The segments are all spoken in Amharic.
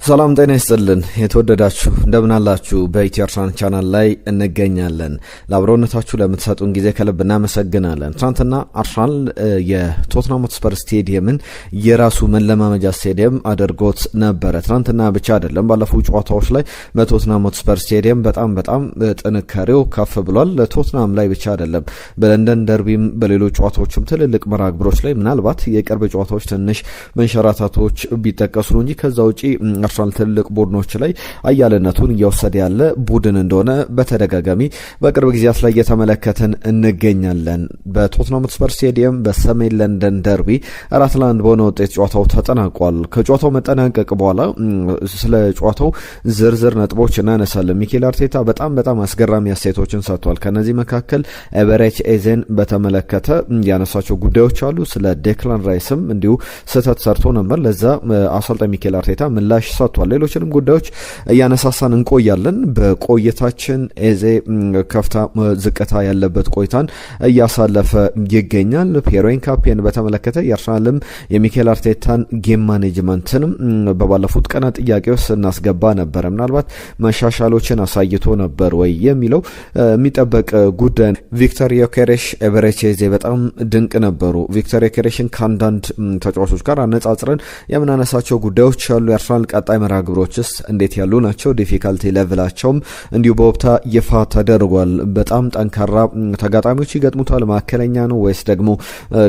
ሰላም ጤና ይስጥልን የተወደዳችሁ እንደምን አላችሁ በኢትዮ አርሰናል ቻናል ላይ እንገኛለን። ለአብሮነታችሁ ለምትሰጡን ጊዜ ከልብ እናመሰግናለን። ትናንትና አርሰናል የቶትናም ሆትስፐር ስቴዲየምን የራሱ መለማመጃ ስቴዲየም አድርጎት ነበረ። ትናንትና ብቻ አይደለም ባለፉት ጨዋታዎች ላይ በቶትናም ሆትስፐር ስቴዲየም በጣም ጥንካሬው ከፍ ብሏል። ለቶትናም ላይ ብቻ አይደለም በለንደን ደርቢም በሌሎች ጨዋታዎችም ትልልቅ መራግብሮች ላይ ምናልባት የቅርብ ጨዋታዎች ትንሽ መንሸራታቶች ቢጠቀሱ ነው እንጂ ከዛ ውጪ አርሰናል ትልቅ ቡድኖች ላይ አያለነቱን እየወሰደ ያለ ቡድን እንደሆነ በተደጋጋሚ በቅርብ ጊዜያት ላይ እየተመለከትን እንገኛለን። በቶትናም ሆትስፐር ስቴዲየም በሰሜን ለንደን ደርቢ 4-1 በሆነ ውጤት ጨዋታው ተጠናቋል። ከጨዋታው መጠናቀቅ በኋላ ስለ ጨዋታው ዝርዝር ነጥቦች እናነሳለን። ሚኬል አርቴታ በጣም አስገራሚ አስተያየቶችን ሰጥቷል። ከነዚህ መካከል ኤቨሬች ኤዜን በተመለከተ ያነሳቸው ጉዳዮች አሉ። ስለ ዴክላን ራይስም እንዲሁ ስህተት ሰርቶ ነበር። ለዛ አሰልጣኝ ሚኬል አርቴታ ምላሽ ሰጥቷል። ሌሎችንም ጉዳዮች እያነሳሳን እንቆያለን። በቆይታችን ኤዜ ከፍታ ዝቅታ ያለበት ቆይታን እያሳለፈ ይገኛል። ፒየሮ ኢንካፒን በተመለከተ የአርሰናልም የሚኬል አርቴታን ጌም ማኔጅመንትንም በባለፉት ቀናት ጥያቄ ውስጥ እናስገባ ነበር። ምናልባት መሻሻሎችን አሳይቶ ነበር ወይ የሚለው የሚጠበቅ ጉዳይ። ቪክተር ዮኬሬሽ፣ ኤቨሬች ኤዜ በጣም ድንቅ ነበሩ። ቪክተር ዮኬሬሽን ከአንዳንድ ተጫዋቾች ጋር አነጻጽረን የምናነሳቸው ጉዳዮች ያሉ። የአርሰናል ቀጣይ መርሃ ግብሮችስ እንዴት ያሉ ናቸው? ዲፊካልቲ ሌቭላቸውም እንዲሁ በወቅታ ይፋ ተደርጓል። በጣም ጠንካራ ተጋጣሚዎች ይገጥሙታል፣ መካከለኛ ነው ወይስ ደግሞ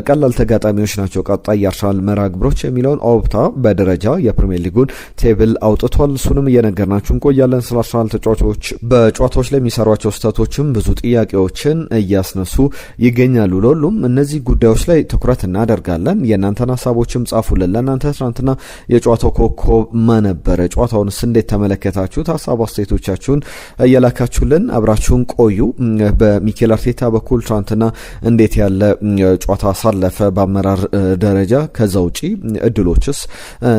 ቀላል ተጋጣሚዎች ናቸው ቀጣይ የአርሰናል መርሃ ግብሮች የሚለውን ኦፕታ በደረጃ የፕሪሚየር ሊጉን ቴብል አውጥቷል። እሱንም እየነገርናችሁ እንቆያለን። ስለ አርሰናል ተጫዋቾች በጨዋታዎች ላይ የሚሰሯቸው ስህተቶችም ብዙ ጥያቄዎችን እያስነሱ ይገኛሉ። ለሁሉም እነዚህ ጉዳዮች ላይ ትኩረት እናደርጋለን። የእናንተን ሀሳቦችም ጻፉልን። ለእናንተ ትናንትና የጨዋታው ኮከብ ማን ነበረ? ጨዋታውንስ እንዴት ተመለከታችሁት? ሀሳብ አስተያየቶቻችሁን እየላካችሁልን አብራችሁን ቆዩ። በሚኬል አርቴታ በኩል ትናንትና እንዴት ያለ ጨዋታ አሳለፈ በአመራር ደረጃ? ከዛ ውጪ እድሎችስ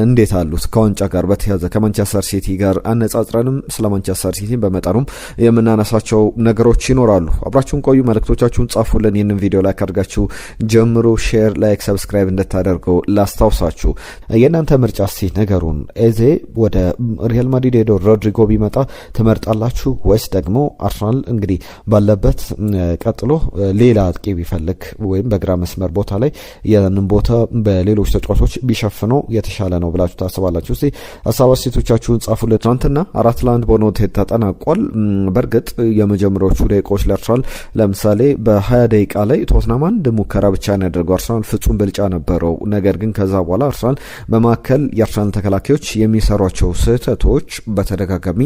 እንዴት አሉት? ከዋንጫ ጋር በተያዘ ከማንቸስተር ሲቲ ጋር አነጻጽረንም ስለ ማንቸስተር ሲቲ በመጠኑም የምናነሳቸው ነገሮች ይኖራሉ። አብራችሁን ቆዩ። መልእክቶቻችሁን ጻፉልን። ይህንን ቪዲዮ ላይክ አድርጋችሁ ጀምሩ። ሼር፣ ላይክ፣ ሰብስክራይብ እንድታደርገው ላስታውሳችሁ። የእናንተ ምርጫ እስቲ ነገሩን። ኤዜ ወደ ሪያል ማድሪድ ሄዶ ሮድሪጎ ቢመጣ ትመርጣላችሁ ወይስ ደግሞ አርሰናል እንግዲህ ባለበት ቀጥሎ ሌላ አጥቂ ቢፈልግ ወይም በግራ መስመር ቦታ ላይ ያንን ቦታ በሌሎች ተጫዋቾች ቢሸፍነው የተሻለ ነው ብላችሁ ታስባላችሁ? እስቲ ሀሳብ አስተያየቶቻችሁን ጻፉልን። ትናንትና 4-1 በሆነ ውጤት ተጠናቋል። በእርግጥ የመጀመሪያዎቹ ደቂቃዎች ለአርሰናል ለምሳሌ በ20 ደቂቃ ላይ ቶትናም አንድ ሙከራ ብቻ ነው ያደርገው። አርሰናል ፍጹም ብልጫ ነበረው። ነገር ግን ከዛ በኋላ አርሰናል በማዕከል የአርሰናል ተከላካዮች የሚሰሯቸው ስህተቶች በተደጋጋሚ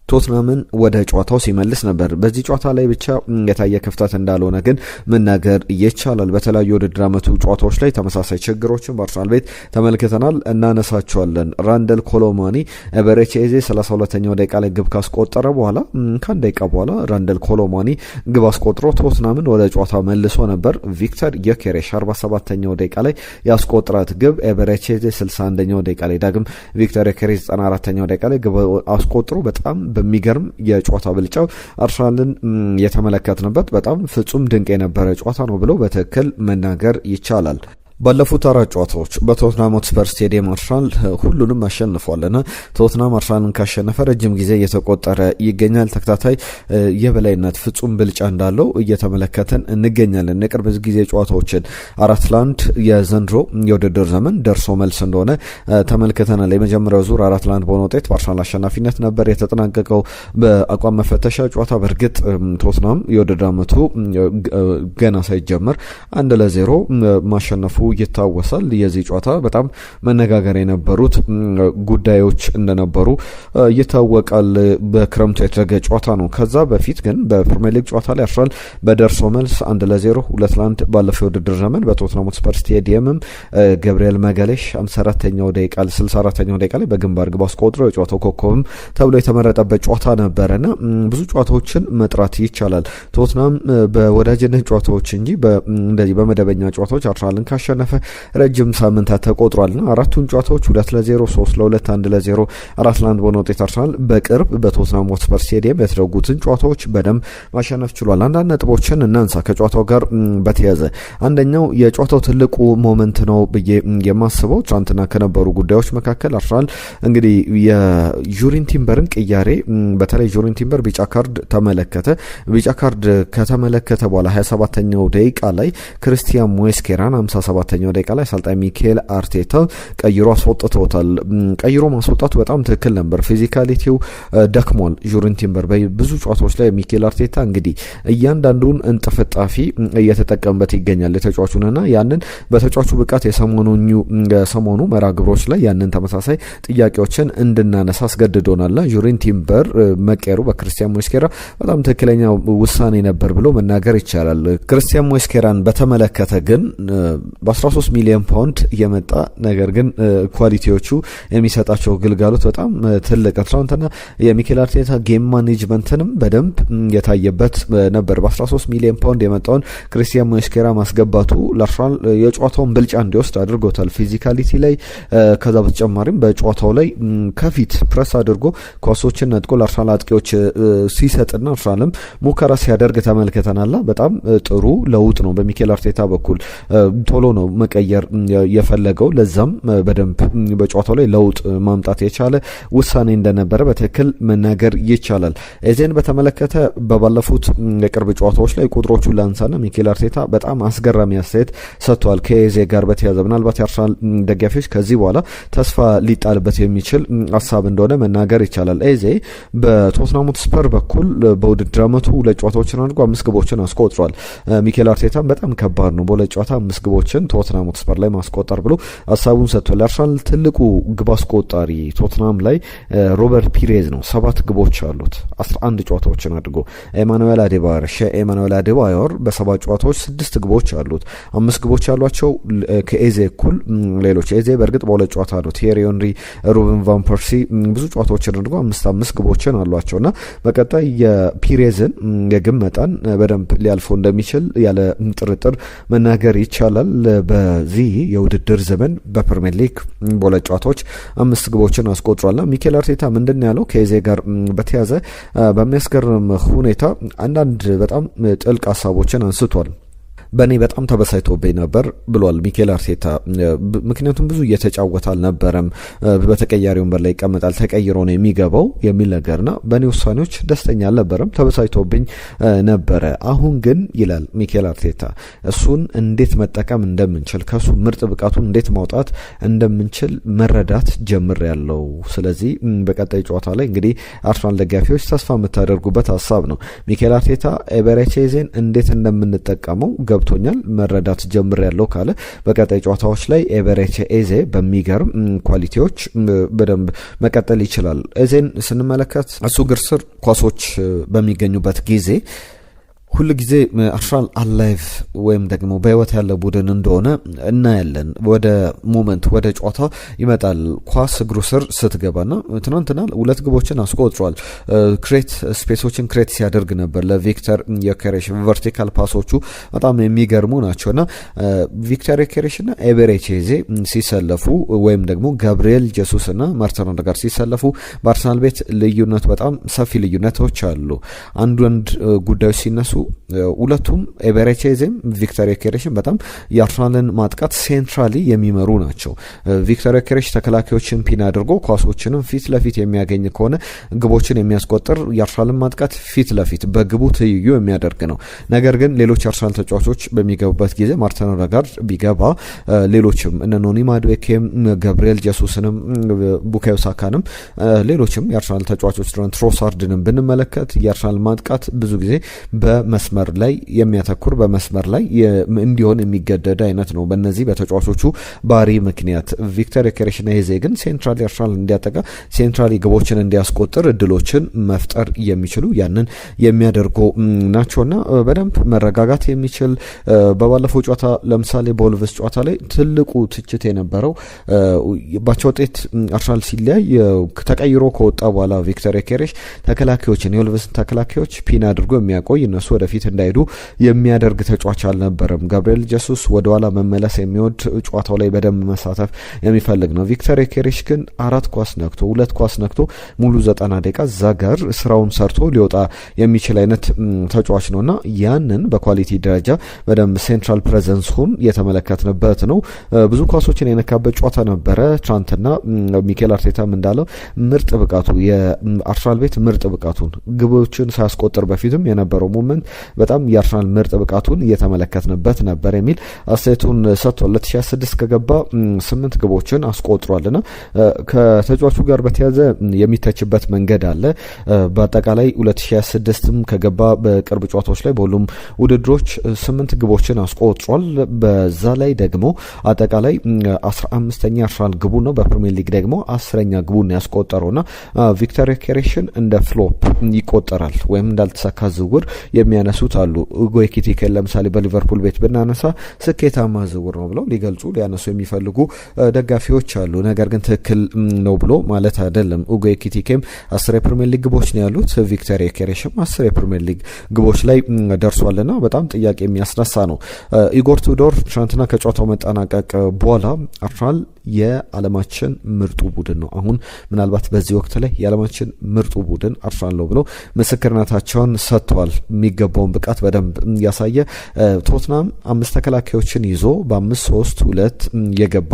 ቶትናምን ወደ ጨዋታው ሲመልስ ነበር። በዚህ ጨዋታ ላይ ብቻ የታየ ክፍተት እንዳልሆነ ግን መናገር ይቻላል። በተለያዩ ውድድር ዓመቱ ጨዋታዎች ላይ ተመሳሳይ ችግሮችን በአርሰናል ቤት ተመልክተናል፣ እናነሳቸዋለን። ራንደል ኮሎማኒ ኤቨሬች ኤዜ 32ኛው ደቂቃ ላይ ግብ ካስቆጠረ በኋላ ከአንድ ደቂቃ በኋላ ራንደል ኮሎማኒ ግብ አስቆጥሮ ቶትናምን ወደ ጨዋታ መልሶ ነበር። ቪክተር ዮኬሬሽ 47ኛው ደቂቃ ላይ ያስቆጥራት ግብ ኤቨሬች ኤዜ 61ኛው ደቂቃ ላይ ዳግም ቪክተር ዮኬሬሽ 94ኛው ደቂቃ ላይ ግብ አስቆጥሮ በጣም በሚገርም የጨዋታ ብልጫው አርሰናልን የተመለከትንበት በጣም ፍጹም ድንቅ የነበረ ጨዋታ ነው ብለው በትክክል መናገር ይቻላል። ባለፉት 4 ጨዋታዎች በቶትናም ሆትስፐር ስቴዲየም አርሰናል ሁሉንም አሸንፏልና ቶትናም አርሰናልን ካሸነፈ ረጅም ጊዜ እየተቆጠረ ይገኛል። ተከታታይ የበላይነት ፍጹም ብልጫ እንዳለው እየተመለከተን እንገኛለን። የቅርብ ጊዜ ጨዋታዎችን 4-1 የዘንድሮ የውድድር ዘመን ደርሶ መልስ እንደሆነ ተመልክተናል። የመጀመሪያው ዙር 4-1 በሆነ ውጤት በአርሰናል አሸናፊነት ነበር የተጠናቀቀው በአቋም መፈተሻ ጨዋታ። በእርግጥ ቶትናም የውድድር ዓመቱ ገና ሳይጀመር 1-0 ማሸነፉ ይታወሳል። የዚህ ጨዋታ በጣም መነጋገር የነበሩት ጉዳዮች እንደነበሩ ይታወቃል። በክረምቱ የተደረገ ጨዋታ ነው። ከዛ በፊት ግን በፕሪሚየር ሊግ ጨዋታ ላይ አርሰናል በደርሶ መልስ 1-0 2-1 ባለፈው ውድድር ዘመን በቶትናም ሆትስፐር ስቴዲየምም ገብርኤል መጋሌሽ 54ኛው ደቂቃ 64ኛው ደቂቃ ላይ በግንባር ግብ አስቆጥሮ የጨዋታው ኮከብም ተብሎ የተመረጠበት ጨዋታ ነበረና ብዙ ጨዋታዎችን መጥራት ይቻላል። ቶትናም በወዳጅነት ጨዋታዎች እንጂ እንደዚህ በመደበኛ ጨዋታዎች አርሰናልን ካሸነፈ ካሸነፈ ረጅም ሳምንታት ተቆጥሯልና አራቱን ጨዋታዎች 2-0 3-2 1-0 4-1 በሆነ ውጤት አርሰናል በቅርብ በቶትናም ሆትስፐር ስቴዲየም የተደረጉትን ጨዋታዎች በደንብ ማሸነፍ ችሏል። አንዳንድ ነጥቦችን እናንሳ ከጨዋታው ጋር በተያያዘ አንደኛው የጨዋታው ትልቁ ሞመንት ነው ብዬ የማስበው ትናንትና ከነበሩ ጉዳዮች መካከል አርሰናል እንግዲህ የጁሪን ቲምበርን ቅያሬ በተለይ ጁሪን ቲምበር ቢጫ ካርድ ተመለከተ። ቢጫ ካርድ ከተመለከተ በኋላ 27ኛው ደቂቃ ላይ ክርስቲያን ሞስኬራን 57ኛው ደቂቃ ላይ አሰልጣኝ ሚኬል አርቴታ ቀይሮ አስወጥተውታል። ቀይሮ ማስወጣቱ በጣም ትክክል ነበር። ፊዚካሊቲው ደክሟል ጁሪን ቲምበር ብዙ ጨዋታዎች ላይ ሚኬል አርቴታ እንግዲህ እያንዳንዱን እንጥፍጣፊ እየተጠቀመበት ይገኛል የተጫዋቹንና ያንን በተጫዋቹ ብቃት የሰሞኑ መራግብሮች ላይ ያንን ተመሳሳይ ጥያቄዎችን እንድናነሳ አስገድዶናል። ጁሪን ቲምበር መቀየሩ በክርስቲያን ሞስኬራ በጣም ትክክለኛ ውሳኔ ነበር ብሎ መናገር ይቻላል። ክርስቲያን ሞስኬራን በተመለከተ ግን በ13 ሚሊዮን ፓውንድ የመጣ ነገር ግን ኳሊቲዎቹ የሚሰጣቸው ግልጋሎት በጣም ትልቅ ትናንትና የሚኬል አርቴታ ጌም ማኔጅመንትንም በደንብ የታየበት ነበር። በ13 ሚሊዮን ፓውንድ የመጣውን ክርስቲያን ሞስኬራ ማስገባቱ ለአርሰናል የጨዋታውን ብልጫ እንዲወስድ አድርጎታል ፊዚካሊቲ ላይ። ከዛ በተጨማሪም በጨዋታው ላይ ከፊት ፕረስ አድርጎ ኳሶችን ነጥቆ ለአርሰናል አጥቂዎች ሲሰጥና አርሰናልም ሙከራ ሲያደርግ ተመልክተናል። በጣም ጥሩ ለውጥ ነው በሚኬል አርቴታ በኩል ቶሎ ነው መቀየር የፈለገው። ለዛም በደንብ በጨዋታው ላይ ለውጥ ማምጣት የቻለ ውሳኔ እንደነበረ በትክክል መናገር ይቻላል። ኤዜን በተመለከተ በባለፉት የቅርብ ጨዋታዎች ላይ ቁጥሮቹን ላንሳና ሚኬል አርቴታ በጣም አስገራሚ አስተያየት ሰጥቷል ከኤዜ ጋር በተያያዘ ምናልባት የአርሰናል ደጋፊዎች ከዚህ በኋላ ተስፋ ሊጣልበት የሚችል ሀሳብ እንደሆነ መናገር ይቻላል። ኤዜ በቶትናም ሆትስፐር በኩል በውድድር ዓመቱ 2 ጨዋታዎችን አድርጎ 5 ግቦችን አስቆጥሯል። ሚኬል አርቴታም በጣም ከባድ ነው በ2 ጨዋታ 5 ግቦችን ቶትናም ሆትስፐር ላይ ማስቆጠር ብሎ ሀሳቡን ሰጥቷል። አርሰናል ትልቁ ግብ አስቆጣሪ ቶትናም ላይ ሮበርት ፒሬዝ ነው። 7 ግቦች አሉት 11 ጨዋታዎችን አድርጎ። ኤማኑኤል አዴባዮር በ7 ጨዋታዎች 6 ግቦች አሉት። 5 ግቦች ያሏቸው ከኤዜ እኩል ሌሎች። ኤዜ በእርግጥ በ2 ጨዋታ አሉት። ቲየሪ ሄንሪ፣ ሩበን ቫን ፐርሲ ብዙ ጨዋታዎችን አድርጎ 5 ግቦችን አሏቸውና በቀጣይ የፒሬዝን የግብ መጠን በደንብ ሊያልፈው እንደሚችል ያለ ጥርጥር መናገር ይቻላል። በዚህ የውድድር ዘመን በፕሪሚየር ሊግ በ2 ጨዋታዎች 5 ግቦችን አስቆጥሯልና ሚኬል አርቴታ ምንድን ያለው ከኤዜ ጋር በተያዘ በሚያስገርም ሁኔታ አንዳንድ በጣም ጥልቅ ሀሳቦችን አንስቷል። በእኔ በጣም ተበሳይቶብኝ ነበር ብሏል ሚኬል አርቴታ። ምክንያቱም ብዙ እየተጫወተ አልነበረም፣ በተቀያሪ ወንበር ላይ ይቀመጣል፣ ተቀይሮ ነው የሚገባው የሚል ነገርና በእኔ ውሳኔዎች ደስተኛ አልነበረም፣ ተበሳይቶብኝ ነበረ። አሁን ግን ይላል ሚኬል አርቴታ እሱን እንዴት መጠቀም እንደምንችል ከሱ ምርጥ ብቃቱን እንዴት ማውጣት እንደምንችል መረዳት ጀምሬያለሁ። ስለዚህ በቀጣይ ጨዋታ ላይ እንግዲህ አርሰናል ደጋፊዎች ተስፋ የምታደርጉበት ሀሳብ ነው። ሚኬል አርቴታ ኤቤሬቺዜን እንዴት እንደምንጠቀመው ገብቶኛል መረዳት ጀምር ያለው ካለ በቀጣይ ጨዋታዎች ላይ ኤቤሬቺዜ በሚገርም ኳሊቲዎች በደንብ መቀጠል ይችላል። ኤዜን ስንመለከት እሱ እግር ስር ኳሶች በሚገኙበት ጊዜ ሁሉ ጊዜ አርሰናል አላይቭ ወይም ደግሞ በህይወት ያለ ቡድን እንደሆነ እናያለን። ወደ ሞመንት ወደ ጨዋታ ይመጣል ኳስ እግሩ ስር ስትገባና ትናንትና 2 ግቦችን አስቆጥሯል። ክሬት ስፔሶችን ክሬት ሲያደርግ ነበር ለቪክተር ዮኬሬሽ። ቨርቲካል ፓሶቹ በጣም የሚገርሙ ናቸውና ቪክተር ዮኬሬሽና ኤቤሬቺዜ ሲሰለፉ ወይም ደግሞ ጋብሪኤል ጄሱስና ማርቲን ኦዴጋርድ ሲሰለፉ በአርሰናል ቤት ልዩነት በጣም ሰፊ ልዩነቶች አሉ። አንዳንድ ጉዳዮች ሲነሱ ሁለቱም ኤቤሬቺዜም ቪክተር ዮኬሬሽም በጣም የአርሰናልን ማጥቃት ሴንትራሊ የሚመሩ ናቸው። ቪክተር ዮኬሬሽ ተከላካዮችን ፒን አድርጎ ኳሶችንም ፊት ለፊት የሚያገኝ ከሆነ ግቦችን የሚያስቆጥር የአርሰናልን ማጥቃት ፊት ለፊት በግቡ ትይዩ የሚያደርግ ነው። ነገር ግን ሌሎች የአርሰናል ተጫዋቾች በሚገቡበት ጊዜ ማርቲን ኦዴጋርድ ቢገባ ሌሎችም እነ ኖኒ ማዱዌኬም ጋብሪኤል ጄሱስንም ቡካዮ ሳካንም ሌሎችም የአርሰናል ተጫዋቾች ትሮሳርድንም ብንመለከት የአርሰናል ማጥቃት ብዙ ጊዜ በመስመር ላይ የሚያተኩር በመስመር ላይ እንዲሆን የሚገደድ አይነት ነው። በእነዚህ በተጫዋቾቹ ባህሪ ምክንያት ቪክተር ዮኬሬሽና ኤዜ ግን ሴንትራሊ አርሰናል እንዲያጠቃ ሴንትራሊ ግቦችን እንዲያስቆጥር እድሎችን መፍጠር የሚችሉ ያንን የሚያደርጉ ናቸውና በደንብ መረጋጋት የሚችል በባለፈው ጨዋታ ለምሳሌ በወልቭስ ጨዋታ ላይ ትልቁ ትችት የነበረው ባቻ ውጤት አርሰናል ሲለያይ ተቀይሮ ከወጣ በኋላ ቪክተር ዮኬሬሽ ተከላካዮችን የወልቭስን ተከላካዮች ፒን አድርጎ የሚያቆይ እነሱ ወደፊት እንዳይሄዱ የሚያደርግ ተጫዋች አልነበረም። ጋብሪኤል ጀሱስ ወደኋላ መመለስ የሚወድ ጨዋታው ላይ በደንብ መሳተፍ የሚፈልግ ነው። ቪክተር ዮኬሬሽ ግን 2 ኳስ ነክቶ ሙሉ 90 ደቂቃ እዛ ጋር ስራውን ሰርቶ ሊወጣ የሚችል አይነት ተጫዋች ነውና ያንን በኳሊቲ ደረጃ በደንብ ሴንትራል ፕሬዘንሱን የተመለከትንበት ነው። ብዙ ኳሶችን የነካበት ጨዋታ ነበረ። ትናንትና ሚኬል አርቴታም እንዳለው ምርጥ ብቃቱ የአርሰናል ቤት ምርጥ ብቃቱን ግቦችን ሳያስቆጥር በፊትም የነበረው ሞመንት በጣም የአርሰናል ምርጥ ብቃቱን እየተመለከትንበት ነበር የሚል አስተያየቱን ሰጥቷል። 2026 ከገባ 8 ግቦችን አስቆጥሯልና ከተጫዋቹ ጋር በተያያዘ የሚተችበት መንገድ አለ። በአጠቃላይ 2026ም ከገባ በቅርብ ጨዋታዎች ላይ በሁሉም ውድድሮች 8 ግቦችን አስቆጥሯል። በዛ ላይ ደግሞ አጠቃላይ 15ኛ አርሰናል ግቡ ነው። በፕሪሚየር ሊግ ደግሞ 10ኛ ግቡን ያስቆጠረውና ቪክተር ዮኬሬሽን እንደ ፍሎፕ ይቆጠራል ወይም እንዳልተሳካ ዝውውር የሚያነሱት አሉ። ኡጎ ኤኪቲኬን ለምሳሌ በሊቨርፑል ቤት ብናነሳ ስኬታማ ዝውውር ነው ብለው ሊያነሱ የሚፈልጉ ደጋፊዎች አሉ። ነገር ግን ትክክል ነው ብሎ ማለት አይደለም። ኡጎ ኤኪቲኬም 10 የፕሪሚየር ሊግ ግቦች ነው ያሉት። ቪክተር ዮኬሬሽም 10 የፕሪሚየር ሊግ ግቦች ላይ ደርሷልና በጣም ጥያቄ የሚያስነሳ ነው። ኢጎር ቱዶር ትናንትና ከጨዋታው መጠናቀቅ በኋላ አርሰናል የዓለማችን ምርጡ ቡድን ነው፣ አሁን ምናልባት በዚህ ወቅት ላይ የዓለማችን ምርጡ ቡድን አርሰናል ነው ብሎ ምስክርነታቸውን ሰጥተዋል። የሚገባውን ብቃት በደንብ ያሳየ ቶትናም 5 ተከላካዮችን ይዞ በ5-3-2 የገባ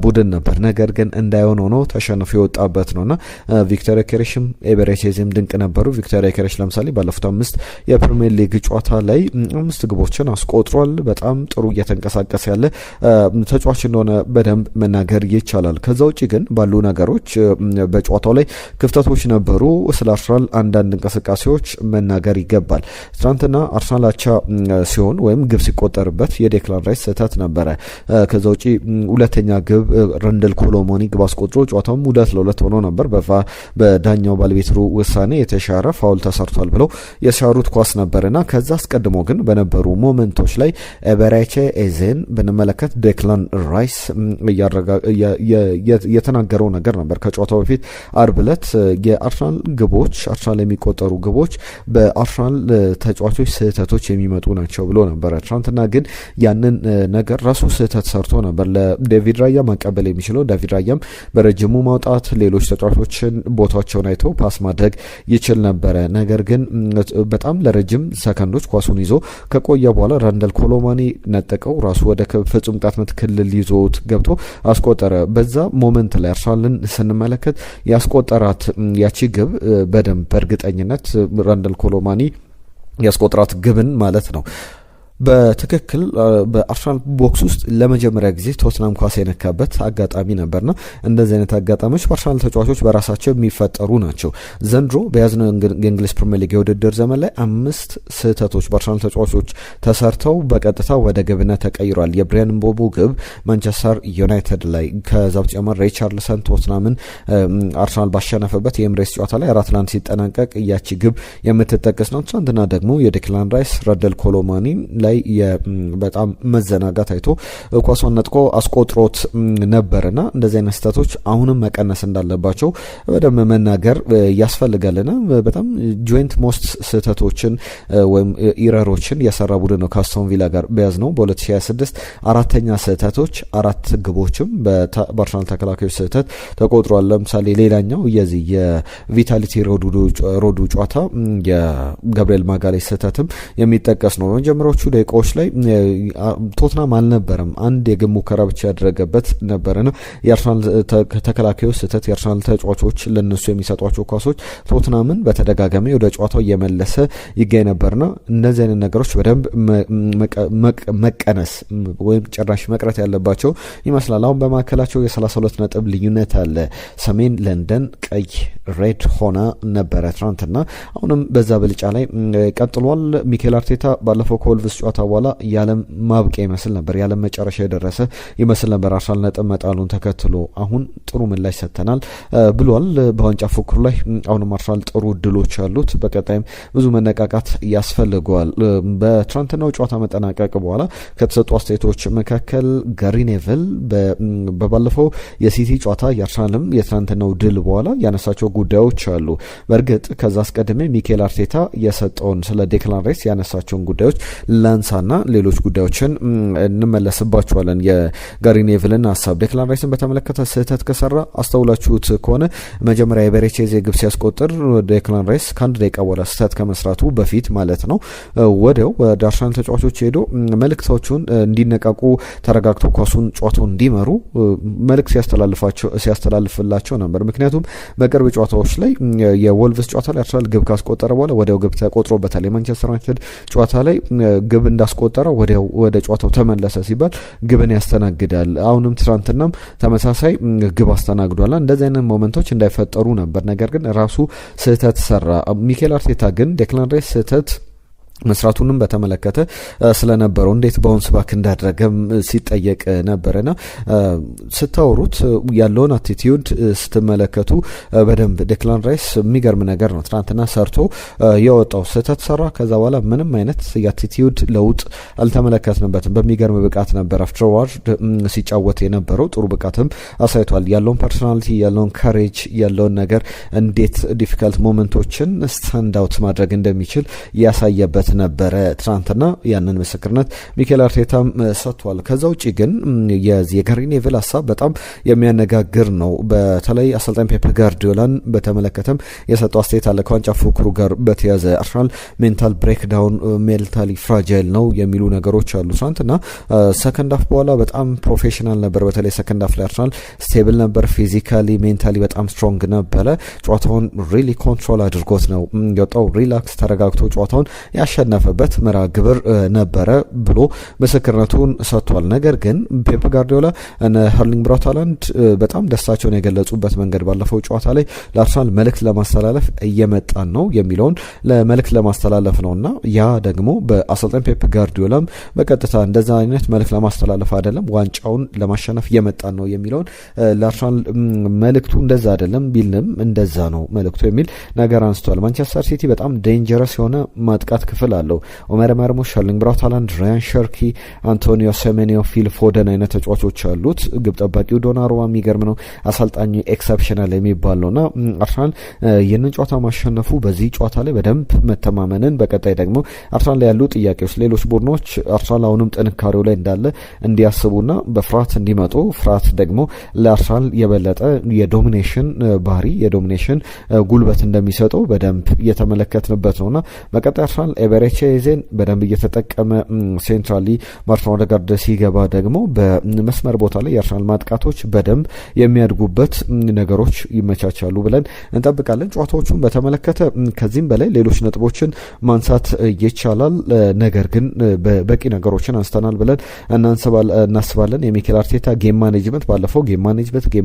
ቡድን ነበር። ነገር ግን እንዳይሆን ሆኖ ተሸንፎ የወጣበት ነውና ቪክተር ዮኬሬሽም ኤቤሬቺዜም ድንቅ ነበሩ። ቪክተር ዮኬሬሽ ለምሳሌ ባለፉት 5 የፕሪሚየር ሊግ ጨዋታ ላይ 5 ግቦችን አስቆጥሯል። በጣም ጥሩ እየተንቀሳቀሰ ያለ ተጫዋች እንደሆነ በደንብ መናገር ይቻላል። ከዛ ውጪ ግን ባሉ ነገሮች በጨዋታው ላይ ክፍተቶች ነበሩ። ስለ አርሰናል አንዳንድ እንቅስቃሴዎች መናገር ይገባል። ትናንትና አርሰናል አቻ ሲሆን ወይም ግብ ሲቆጠርበት የዴክላን ራይስ ስህተት ነበረ። ከዛ ውጪ ሁለተኛ ግብ ረንደል ኮሎሞኒ ግብ አስቆጥሮ ጨዋታውም 2-2 ሆኖ ነበር። በዳኛው ባለቤትሩ ውሳኔ የተሻረ ፋውል ተሰርቷል ብለው የሻሩት ኳስ ነበርና ከዛ አስቀድሞ ግን በነበሩ ሞመንቶች ላይ ኤቤሬቺዜን ብንመለከት ዴክላን ራይስ የተናገረው ነገር ነበር። ከጨዋታው በፊት አርብ ዕለት የአርሰናል ግቦች አርሰናል የሚቆጠሩ ግቦች በአርሰናል ተጫዋቾች ስህተቶች የሚመጡ ናቸው ብሎ ነበረ። ትናንትና ግን ያንን ነገር ራሱ ስህተት ሰርቶ ነበር። ለዴቪድ ራያ ማቀበል የሚችለው ዴቪድ ራያም በረጅሙ ማውጣት ሌሎች ተጫዋቾችን ቦታቸውን አይቶ ፓስ ማድረግ ይችል ነበረ። ነገር ግን በጣም ለረጅም ሰከንዶች ኳሱን ይዞ ከቆየ በኋላ ራንደል ኮሎማኒ ነጠቀው። ራሱ ወደ ፍጹም ቅጣት ምት ክልል ይዞት ገብቶ አስቆጠረ። በዛ ሞመንት ላይ አርሰናልን ስንመለከት ያስቆጠራት ያቺ ግብ በደንብ በእርግጠኝነት ራንደል ኮሎማኒ ያስቆጠራት ግብን ማለት ነው። በትክክል በአርሰናል ቦክስ ውስጥ ለመጀመሪያ ጊዜ ቶትናም ኳስ የነካበት አጋጣሚ ነበርና እንደዚህ አይነት አጋጣሚዎች በአርሰናል ተጫዋቾች በራሳቸው የሚፈጠሩ ናቸው። ዘንድሮ በያዝነው የእንግሊዝ ፕሪሚየር ሊግ የውድድር ዘመን ላይ 5 ስህተቶች በአርሰናል ተጫዋቾች ተሰርተው በቀጥታ ወደ ግብነት ተቀይሯል። የብሪያን ምቦሞ ግብ ማንቸስተር ዩናይትድ ላይ፣ ከዛ በተጨማሪ ሪቻርልሰን ቶትናምን አርሰናል ባሸነፈበት የኤምሬትስ ጨዋታ ላይ 4-1 ሲጠናቀቅ ያቺ ግብ የምትጠቀስ ነው። ትናንትና ደግሞ የዴክላን ራይስ ረንደል ኮሎማኒ ላይ በጣም መዘናጋት አይቶ ኳሷን ነጥቆ አስቆጥሮት ነበርና እንደዚህ አይነት ስህተቶች አሁንም መቀነስ እንዳለባቸው በደንብ መናገር ያስፈልጋልና በጣም ጆይንት ሞስት ስህተቶችን ወይም ኢረሮችን የሰራ ቡድን ነው ከአስቶን ቪላ ጋር በያዝ ነው። በ2026 4ኛ ስህተቶች 4 ግቦችም በአርሰናል ተከላካዮች ስህተት ተቆጥሯል። ለምሳሌ ሌላኛው የዚህ የቪታሊቲ ሮዱ ጨዋታ የጋብሪኤል ማጋሌሽ ስህተትም የሚጠቀስ ነው። በመጀመሪያዎቹ ደቂቃዎች ላይ ቶትናም አልነበረም፣ አንድ የግብ ሙከራ ብቻ ያደረገበት ነበርና የአርሰናል ተከላካዮች ስህተት የአርሰናል ተጫዋቾች ለነሱ የሚሰጧቸው ኳሶች ቶትናምን በተደጋጋሚ ወደ ጨዋታው እየመለሰ ይገኝ ነበርና እነዚህ አይነት ነገሮች በደንብ መቀነስ ወይም ጭራሽ መቅረት ያለባቸው ይመስላል። አሁን በማዕከላቸው የ32 ነጥብ ልዩነት አለ። ሰሜን ለንደን ቀይ ሬድ ሆና ነበረ ትናንትና፣ አሁንም በዛ ብልጫ ላይ ቀጥሏል። ሚኬል አርቴታ ባለፈው ከወልቭስ ጨዋታ በኋላ ያለም ማብቂያ ይመስል ነበር፣ ያለም መጨረሻ የደረሰ ይመስል ነበር አርሰናል ነጥብ መጣሉን ተከትሎ። አሁን ጥሩ ምላሽ ሰጥተናል ብሏል። በዋንጫ ፉክክሩ ላይ አሁንም አርሰናል ጥሩ እድሎች አሉት። በቀጣይም ብዙ መነቃቃት ያስፈልገዋል። በትናንትናው ጨዋታ መጠናቀቅ በኋላ ከተሰጡ አስተያየቶች መካከል ጋሪ ኔቭል በባለፈው የሲቲ ጨዋታ የአርሰናልም የትናንትናው ድል በኋላ ያነሳቸው ጉዳዮች አሉ። በእርግጥ ከዛ አስቀድሜ ሚኬል አርቴታ የሰጠውን ስለ ዴክላን ራይስ ያነሳቸውን ጉዳዮች ላንሳና ሌሎች ጉዳዮችን እንመለስባቸዋለን። የጋሪ ኔቭልን ሀሳብ ዴክላን ራይስን በተመለከተ ስህተት ከሰራ አስተውላችሁት ከሆነ መጀመሪያ የቤሬቼዜ ግብ ሲያስቆጥር ዴክላን ራይስ ከአንድ ደቂቃ በኋላ ስህተት ከመስራቱ በፊት ማለት ነው ወዲያው ወደ አርሰናል ተጫዋቾች ሄዶ መልእክቶቹን እንዲነቃቁ ተረጋግተው ኳሱን ጨዋታውን እንዲመሩ መልእክት ሲያስተላልፍላቸው ነበር። ምክንያቱም በቅርብ ጨዋታዎች ላይ የወልቭስ ጨዋታ ላይ አርሰናል ግብ ካስቆጠረ በኋላ ወዲያው ግብ ተቆጥሮበታል። የማንቸስተር ዩናይትድ ጨዋታ ላይ ግብ እንዳስቆጠረ ወዲያው ወደ ጨዋታው ተመለሰ ሲባል ግብን ያስተናግዳል። አሁንም ትናንትናም ተመሳሳይ ግብ አስተናግዷል። እንደዚህ አይነት ሞመንቶች እንዳይፈጠሩ ነበር። ነገር ግን ራሱ ስህተት ሰራ። ሚኬል አርቴታ ግን ዴክላን ራይስ ስህተት መስራቱንም በተመለከተ ስለነበረው እንዴት ባውንስ ባክ እንዳደረገም ሲጠየቅ ነበርና ስታወሩት ያለውን አቲቲዩድ ስትመለከቱ በደንብ ዴክላን ራይስ የሚገርም ነገር ነው። ትናንትና ሰርቶ የወጣው ስህተት ሰራ። ከዛ በኋላ ምንም አይነት የአቲቲዩድ ለውጥ አልተመለከትንበትም። በሚገርም ብቃት ነበር አፍተርዋርድ ሲጫወት የነበረው። ጥሩ ብቃትም አሳይቷል። ያለውን ፐርሶናሊቲ፣ ያለውን ካሬጅ፣ ያለውን ነገር እንዴት ዲፊካልት ሞመንቶችን ስታንድ አውት ማድረግ እንደሚችል ያሳየበት ነበረ ትናንትና። ያንን ምስክርነት ሚኬል አርቴታም ሰጥቷል። ከዛ ውጪ ግን የጋሪ ኔቭል ሀሳብ በጣም የሚያነጋግር ነው። በተለይ አሰልጣኝ ፔፕ ጋርዲዮላን በተመለከተም የሰጠው አስተያየት አለ። ከዋንጫ ፉክክሩ ጋር በተያዘ አርሰናል ሜንታል ብሬክዳውን፣ ሜንታሊ ፍራጃይል ነው የሚሉ ነገሮች አሉ። ትናንትና ሰከንድ አፍ በኋላ በጣም ፕሮፌሽናል ነበር። በተለይ ሰከንድ አፍ ላይ አርሰናል ስቴብል ነበር። ፊዚካሊ ሜንታሊ በጣም ስትሮንግ ነበረ። ጨዋታውን ሪሊ ኮንትሮል አድርጎት ነው የወጣው። ሪላክስ ተረጋግቶ ጨዋታውን ያሸነፈበት መርሃ ግብር ነበረ ብሎ ምስክርነቱን ሰጥቷል። ነገር ግን ፔፕ ጋርዲዮላ እነ ሀርሊንግ ብራውት ሃላንድ በጣም ደስታቸውን የገለጹበት መንገድ ባለፈው ጨዋታ ላይ ለአርሰናል መልእክት ለማስተላለፍ እየመጣን ነው የሚለውን ለመልእክት ለማስተላለፍ ነውና ያ ደግሞ በአሰልጣኝ ፔፕ ጋርዲዮላም በቀጥታ እንደዛ አይነት መልእክት ለማስተላለፍ አይደለም፣ ዋንጫውን ለማሸነፍ እየመጣን ነው የሚለውን ለአርሰናል መልእክቱ እንደዛ አይደለም ቢልንም እንደዛ ነው መልእክቱ የሚል ነገር አንስቷል። ማንቸስተር ሲቲ በጣም ዴንጀረስ የሆነ ማጥቃት ክፍል አለው። ኦመር መርሙሽ፣ ሻርሊንግ ብራውት ሃላንድ፣ ራያን ሸርኪ፣ አንቶኒዮ ሴሜኒዮ፣ ፊል ፎደን አይነት ተጫዋቾች አሉት። ግብ ጠባቂው ዶናሩማ የሚገርም ነው። አሰልጣኙ ኤክሰፕሽናል የሚባል ነውና አርሰናል ይህንን ጨዋታ ማሸነፉ በዚህ ጨዋታ ላይ በደንብ መተማመንን በቀጣይ ደግሞ አርሰናል ላይ ያሉ ጥያቄዎች ሌሎች ቡድኖች አርሰናል አሁንም ጥንካሬው ላይ እንዳለ እንዲያስቡና በፍርሃት እንዲመጡ ፍርሃት ደግሞ ለአርሰናል የበለጠ የዶሚኔሽን ባህሪ የዶሚኔሽን ጉልበት እንደሚሰጠው በደንብ እየተመለከትንበት ነውና በቀጣይ አርሰናል ኤቤሬቼዜን በደንብ እየተጠቀመ ሴንትራሊ ማርቲን ኦዴጋርድ ሲገባ ደግሞ በመስመር ቦታ ላይ የአርሰናል ማጥቃቶች በደንብ የሚያድጉበት ነገሮች ይመቻቻሉ ብለን እንጠብቃለን። ጨዋታዎቹን በተመለከተ ከዚህም በላይ ሌሎች ነጥቦችን ማንሳት ይቻላል። ነገር ግን በቂ ነገሮችን አንስተናል ብለን እናስባለን። የሚኬል አርቴታ ጌም ማኔጅመንት ባለፈው ጌም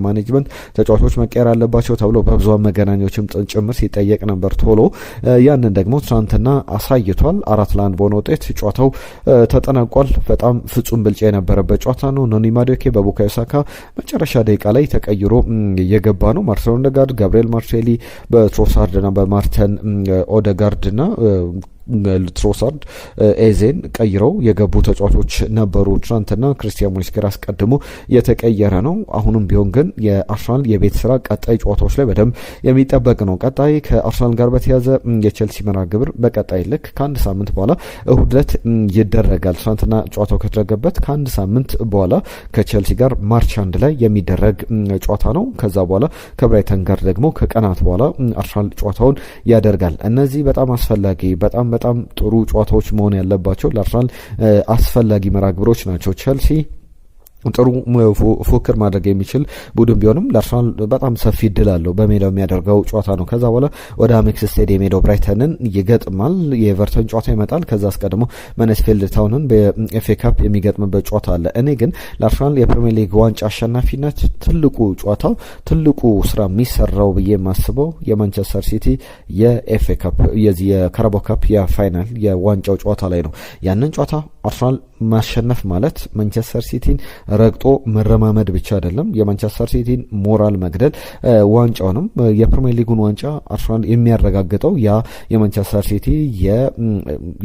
ማኔጅመንት ተጫዋቾች መቀየር አለባቸው ተብሎ በብዙሃን መገናኛዎችም ጭምር ሲጠየቅ ነበር ቶሎ ያንን ደግሞ ትናንትና አሳይቷል። 4-1 በሆነ ውጤት ጨዋታው ተጠናቋል። በጣም ፍጹም ብልጫ የነበረበት ጨዋታ ነው። ኖኒ ማዱኬ በቡካዮ ሳካ መጨረሻ ደቂቃ ላይ ተቀይሮ የገባ ነው። ማርቲን ኦዴጋርድ፣ ጋብሪኤል ማርቴሊ በትሮሳርድና በማርተን ኦዴጋርድና ትሮሳርድ ኤዜን ቀይረው የገቡ ተጫዋቾች ነበሩ። ትናንትና ክርስቲያን ሞይስኬር አስቀድሞ የተቀየረ ነው። አሁንም ቢሆን ግን የአርሰናል የቤት ስራ ቀጣይ ጨዋታዎች ላይ በደንብ የሚጠበቅ ነው። ቀጣይ ከአርሰናል ጋር በተያዘ የቼልሲ መርሃ ግብር በቀጣይ ልክ ከአንድ ሳምንት በኋላ እሁድ ዕለት ይደረጋል። ትናንትና ጨዋታው ከተደረገበት ከአንድ ሳምንት በኋላ ከቼልሲ ጋር ማርች 1 ላይ የሚደረግ ጨዋታ ነው። ከዛ በኋላ ከብራይተን ጋር ደግሞ ከቀናት በኋላ አርሰናል ጨዋታውን ያደርጋል። እነዚህ በጣም አስፈላጊ በጣም ጥሩ ጨዋታዎች መሆን ያለባቸው ለአርሰናል አስፈላጊ መርሃ ግብሮች ናቸው። ቼልሲ ጥሩ ፉክክር ማድረግ የሚችል ቡድን ቢሆንም ለአርሰናል በጣም ሰፊ እድል አለው በሜዳው የሚያደርገው ጨዋታ ነው። ከዛ በኋላ ወደ አሜክስ ስቴዲየም ሄደው ብራይተንን ይገጥማል። የኤቨርተን ጨዋታ ይመጣል። ከዛ አስቀድሞ ማንስፊልድ ታውንን በኤፍኤ ካፕ የሚገጥምበት ጨዋታ አለ። እኔ ግን ለአርሰናል የፕሪሚየር ሊግ ዋንጫ አሸናፊነት ትልቁ ጨዋታው ትልቁ ስራ የሚሰራው ብዬ የማስበው የማንቸስተር ሲቲ የኤፍኤ ካፕ የካራባኦ ካፕ የፋይናል የዋንጫው ጨዋታ ላይ ነው። ያንን ጨዋታ አርሰናል ማሸነፍ ማለት ማንቸስተር ሲቲን ረግጦ መረማመድ ብቻ አይደለም፣ የማንቸስተር ሲቲን ሞራል መግደል፣ ዋንጫውንም የፕሪሚየር ሊጉን ዋንጫ አርሰናል የሚያረጋግጠው ያ የማንቸስተር ሲቲ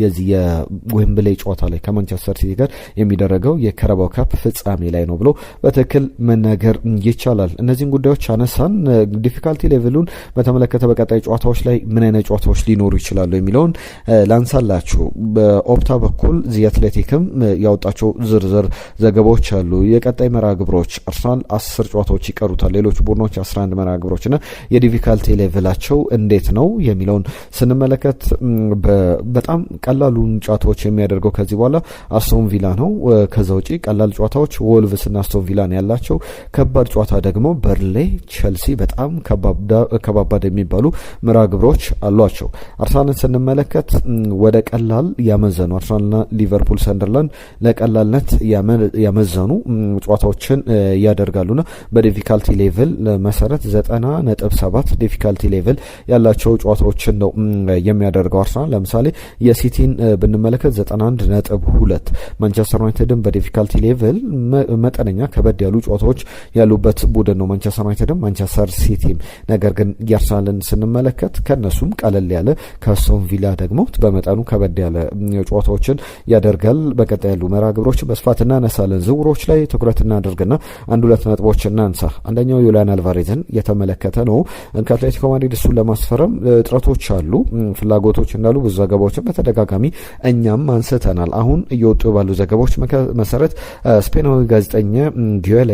የዚህ የዌምብሌ ጨዋታ ላይ ከማንቸስተር ሲቲ ጋር የሚደረገው የካራባኦ ካፕ ፍጻሜ ላይ ነው ብሎ በትክክል መናገር ይቻላል። እነዚህን ጉዳዮች አነሳን። ዲፊካልቲ ሌቭሉን በተመለከተ በቀጣይ ጨዋታዎች ላይ ምን አይነት ጨዋታዎች ሊኖሩ ይችላሉ የሚለውን ላንሳላችሁ። በኦፕታ በኩል ዚ አትሌቲክም ያወጣቸው ዝርዝር ዘገባዎች አሉ። የቀጣይ መርሃ ግብሮች አርሰናል 10 ጨዋታዎች ይቀሩታል። ሌሎች ቡድኖች 11 መርሃ ግብሮችና የዲፊካልቲ ሌቭላቸው እንዴት ነው የሚለውን ስንመለከት በጣም ቀላሉን ጨዋታዎች የሚያደርገው ከዚህ በኋላ አስቶን ቪላ ነው። ከዛ ውጪ ቀላል ጨዋታዎች ወልቭስ እና አስቶን ቪላ ነው ያላቸው። ከባድ ጨዋታ ደግሞ በርንሌ፣ ቸልሲ በጣም ከባባድ የሚባሉ መርሃ ግብሮች አሏቸው። አርሰናልን ስንመለከት ወደ ቀላል ያመዘኑ አርሰናልና ሊቨርፑል ሰንደርላንድ ለቀላልነት ያመዘኑ ጨዋታዎችን ያደርጋሉና በዲፊካልቲ ሌቭል መሰረት 90.7 ዲፊካልቲ ሌቭል ያላቸው ጨዋታዎችን ነው የሚያደርገው አርሰናል። ለምሳሌ የሲቲን ብንመለከት 91.2 ማንቸስተር ዩናይትድን በዲፊካልቲ ሌቭል መጠነኛ ከበድ ያሉ ጨዋታዎች ያሉበት ቡድን ነው ማንቸስተር ዩናይትድም ማንቸስተር ሲቲም። ነገር ግን የአርሰናልን ስንመለከት ከነሱም ቀለል ያለ ከአስቶን ቪላ ደግሞ በመጠኑ ከበድ ያለ ጨዋታዎችን ያደርጋል። በቀጣይ ያሉ መርሃ ግብሮች በስፋት እናነሳለን። ዝውውሮች ላይ ትኩረት እናደርግና አንድ ሁለት ነጥቦች እናንሳ። አንደኛው ዩሊያን አልቫሬዝን የተመለከተ ነው። ከአትሌቲኮ ማድሪድ እሱን ለማስፈረም ጥረቶች አሉ፣ ፍላጎቶች እንዳሉ ብዙ ዘገባዎችን በተደጋጋሚ እኛም አንስተናል። አሁን እየወጡ ባሉ ዘገባዎች መሰረት ስፔናዊ ጋዜጠኛ ጊዮሌ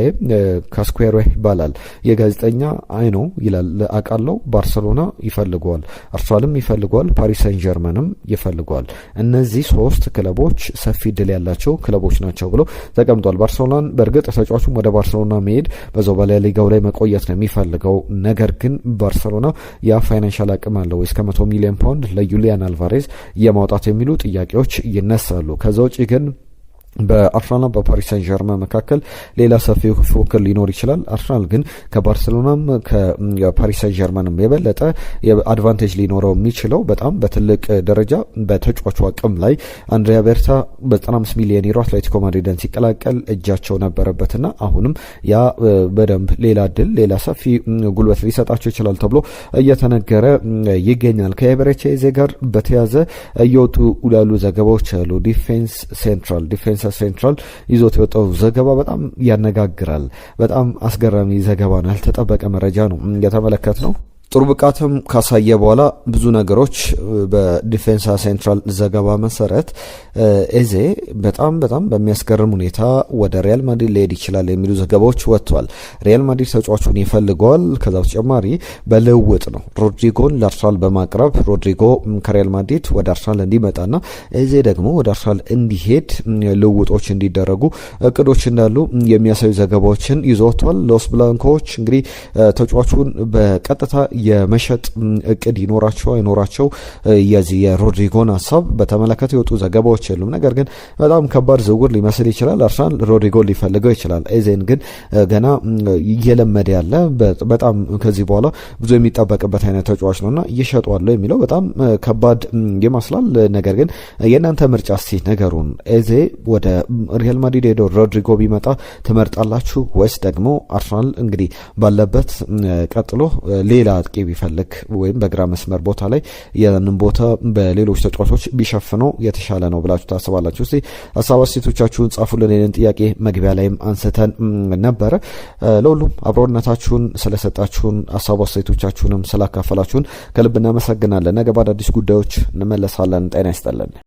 ካስኩዌሮ ይባላል። የጋዜጠኛ አይኖ ይላል አቃለው ባርሰሎና ይፈልገዋል፣ አርሰናልም ይፈልገዋል፣ ፓሪስ ሰን ጀርመንም ይፈልገዋል። እነዚህ ሶስት ክለቦች ሰፊ ድል ያላቸው ክለቦች ናቸው ብሎ ተቀምጧል። ባርሰሎናን በእርግጥ ተጫዋቹም ወደ ባርሰሎና መሄድ በዛው በላሊጋው ላይ መቆየት ነው የሚፈልገው። ነገር ግን ባርሰሎና ያ ፋይናንሻል አቅም አለው እስከ 100 ሚሊዮን ፓውንድ ለዩሊያን አልቫሬዝ የማውጣት የሚሉ ጥያቄዎች ይነሳሉ። ከዛ ውጪ ግን በአርሰናልና በፓሪስ ሰን ጀርመን መካከል ሌላ ሰፊ ፉክክር ሊኖር ይችላል። አርሰናል ግን ከባርሰሎናም ከፓሪስ ሰን ጀርመንም የበለጠ አድቫንቴጅ ሊኖረው የሚችለው በጣም በትልቅ ደረጃ በተጫዋቹ አቅም ላይ አንድሪያ ቤርታ በ95 ሚሊዮን ዩሮ አትሌቲኮ ማድሪድን ሲቀላቀል እጃቸው ነበረበትና አሁንም ያ በደንብ ሌላ ድል ሌላ ሰፊ ጉልበት ሊሰጣቸው ይችላል ተብሎ እየተነገረ ይገኛል። ከኤቤሬቺዜ ጋር በተያዘ እየወጡ ያሉ ዘገባዎች አሉ። ዲፌንስ ሴንትራል ይዞት የወጣው ዘገባ በጣም ያነጋግራል። በጣም አስገራሚ ዘገባ ነው። ያልተጠበቀ መረጃ ነው የተመለከት ነው። ጥሩ ብቃትም ካሳየ በኋላ ብዙ ነገሮች በዲፌንሳ ሴንትራል ዘገባ መሰረት ኤዜ በጣም በሚያስገርም ሁኔታ ወደ ሪያል ማድሪድ ሊሄድ ይችላል የሚሉ ዘገባዎች ወጥቷል። ሪያል ማድሪድ ተጫዋቹን ይፈልገዋል። ከዛ በተጨማሪ በልውውጥ ነው ሮድሪጎን ለአርሰናል በማቅረብ ሮድሪጎ ከሪያል ማድሪድ ወደ አርሰናል እንዲመጣና ኤዜ ደግሞ ወደ አርሰናል እንዲሄድ ልውውጦች እንዲደረጉ እቅዶች እንዳሉ የሚያሳዩ ዘገባዎችን ይዞ ወጥቷል። ሎስ ብላንኮዎች እንግዲህ ተጫዋቹን በቀጥታ የመሸጥ እቅድ ይኖራቸው አይኖራቸው የዚህ የሮድሪጎን ሀሳብ በተመለከተ የወጡ ዘገባዎች የሉም። ነገር ግን በጣም ከባድ ዝውውር ሊመስል ይችላል። አርሰናል ሮድሪጎን ሊፈልገው ይችላል። ኤዜን ግን ገና እየለመደ ያለ በጣም ከዚህ በኋላ ብዙ የሚጠበቅበት አይነት ተጫዋች ነውና እየሸጧለሁ የሚለው በጣም ከባድ ይመስላል። ነገር ግን የእናንተ ምርጫ እስቲ ነገሩን። ኤዜ ወደ ሪያል ማድሪድ ሄዶ ሮድሪጎ ቢመጣ ትመርጣላችሁ ወይስ ደግሞ አርሰናል እንግዲህ ባለበት ቀጥሎ ሌላ አጥቂ ቢፈልግ ወይም በግራ መስመር ቦታ ላይ ያንን ቦታ በሌሎች ተጫዋቾች ቢሸፍነው የተሻለ ነው ብላችሁ ታስባላችሁ? እስቲ ሀሳብ አስተያየቶቻችሁን ጻፉልን። ይህንን ጥያቄ መግቢያ ላይም አንስተን ነበረ። ለሁሉም አብሮነታችሁን ስለሰጣችሁን ሀሳብ አስተያየቶቻችሁንም ስላካፈላችሁን ከልብ እናመሰግናለን። ነገ በአዳዲስ ጉዳዮች እንመለሳለን። ጤና ይስጥልን።